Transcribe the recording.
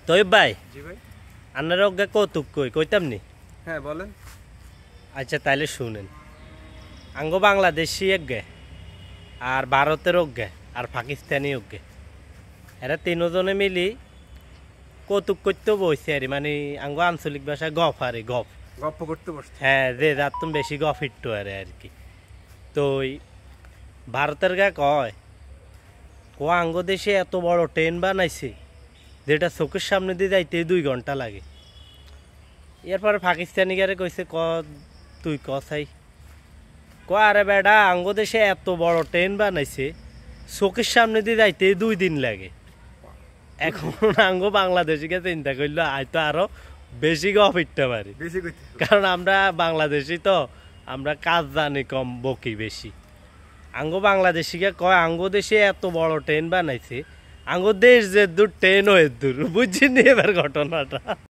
তৈব ভাই, জি ভাই। আপনার অজ্ঞা কৌতুক কইতাম নি? হ্যাঁ বলেন। আচ্ছা তাইলে শুনেন। আঙ্গ বাংলাদেশি অজ্ঞা, আর ভারতের অজ্ঞা, আর পাকিস্তানি অজ্ঞা, এরা তিনজনে মিলি কৌতুক করতেও বইছে আর মানে আঙ্গ আঞ্চলিক ভাষায় গফ আরে গফ গপ্প করতে বসছে। হ্যাঁ, যে যার তুমি বেশি গফ ইট্টু আরে আর কি। তো ভারতের গা কয় আঙ্গ দেশে এত বড় ট্রেন বানাইছে যেটা চোখের সামনে দিয়ে যাইতে 2 ঘন্টা লাগে। এরপরে পাকিস্তানি গারে কইছে তুই চাই আরে বেডা আঙ্গ দেশে এত বড় ট্রেন বানাইছে চোখের সামনে দিয়ে যাইতে 2 দিন লাগে। এখন আঙ্গ বাংলাদেশিকে চিন্তা করলো হয়তো আরো বেশি গফ ইটতে পারি, কারণ আমরা বাংলাদেশি তো আমরা কাজ জানি কম, বকি বেশি। আঙ্গ বাংলাদেশিকে কয় আঙ্গ দেশে এত বড় ট্রেন বানাইছে, আঙ্গ দেশ যে দূর ট্রেন হয়ে দূর, বুঝছি নি এবার ঘটনাটা।